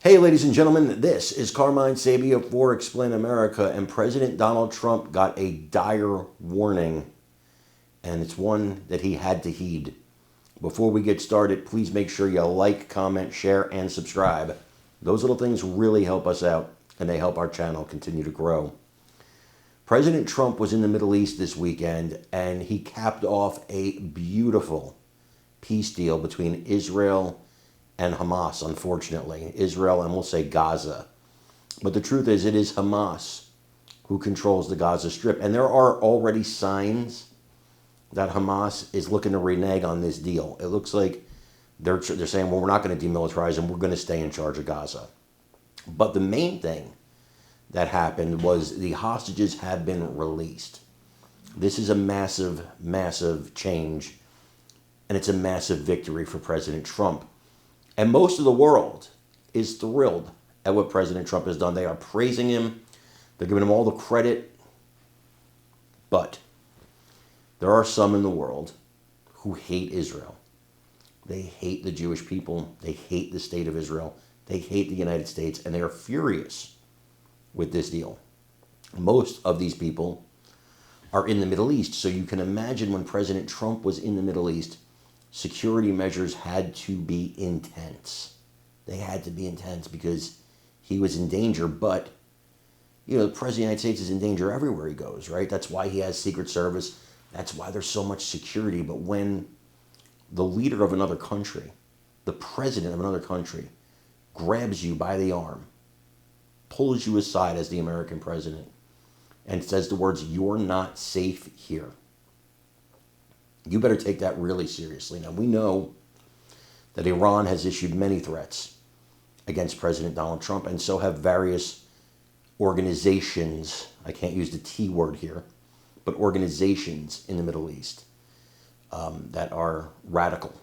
Hey, ladies and gentlemen, this is Carmine Sabia for Explain America, and President Donald Trump got a dire warning, and it's one that he had to heed. Before we get started, please make sure you like, comment, share, and subscribe. Those little things really help us out, and they help our channel continue to grow. President Trump was in the Middle East this weekend, and he capped off a beautiful peace deal between Israel and Hamas, unfortunately. Israel, and we'll say Gaza. But the truth is, it is Hamas who controls the Gaza Strip. And there are already signs that Hamas is looking to renege on this deal. It looks like they're saying, well, we're not going to demilitarize and we're going to stay in charge of Gaza. But the main thing that happened was the hostages have been released. This is a massive, massive change, and it's a massive victory for President Trump. And most of the world is thrilled at what President Trump has done. They are praising him. They're giving him all the credit. But there are some in the world who hate Israel. They hate the Jewish people. They hate the state of Israel. They hate the United States. And they are furious with this deal. Most of these people are in the Middle East. So you can imagine when President Trump was in the Middle East, security measures had to be intense. They had to be intense because he was in danger. But, you know, the President of the United States is in danger everywhere he goes, right? That's why he has Secret Service. That's why there's so much security. But when the leader of another country, the president of another country, grabs you by the arm, pulls you aside as the American president, and says the words, "You're not safe here," you better take that really seriously. Now, we know that Iran has issued many threats against President Donald Trump, and so have various organizations. I can't use the T word here, but organizations in the Middle East that are radical.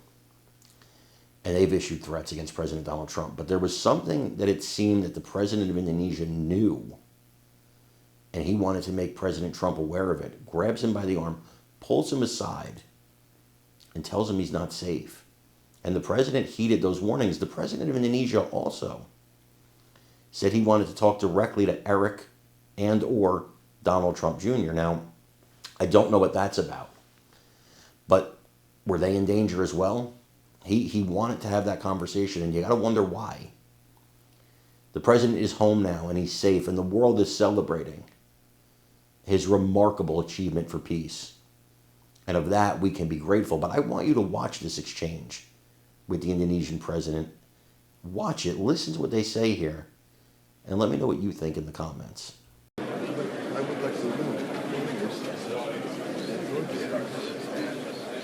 And they've issued threats against President Donald Trump. But there was something that it seemed that the president of Indonesia knew, and he wanted to make President Trump aware of it. Grabs him by the arm, pulls him aside, and tells him he's not safe. And the president heeded those warnings. The president of Indonesia also said he wanted to talk directly to Eric and or Donald Trump Jr. Now, I don't know what that's about. But were they in danger as well? He wanted to have that conversation, and you got to wonder why. The president is home now, and he's safe, and the world is celebrating his remarkable achievement for peace. And of that, we can be grateful. But I want you to watch this exchange with the Indonesian president. Watch it. Listen to what they say here. And let me know what you think in the comments. I would like to know,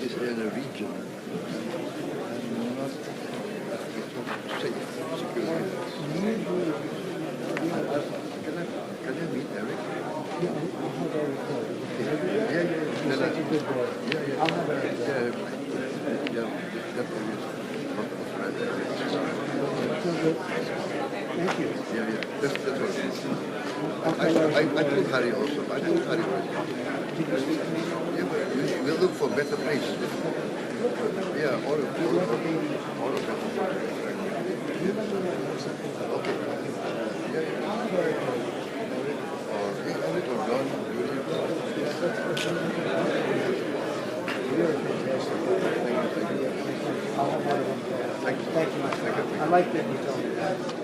is in a region and not safe, security. Can I meet Eric? Yeah, I'll have Eric call. Yeah. He's such a good boy. Yeah. I'll have Eric call. Definitely. Thank you. Yeah. That's what I'll tell Eric. I told Harry also. I told Harry. Did you speak to me? Yeah, we'll look for better places. Yeah, all of them. Okay. Yeah. I'll have Eric call. Or Eric or John. You're fantastic. I'll have Eric call. Thank you. I like that you told me that.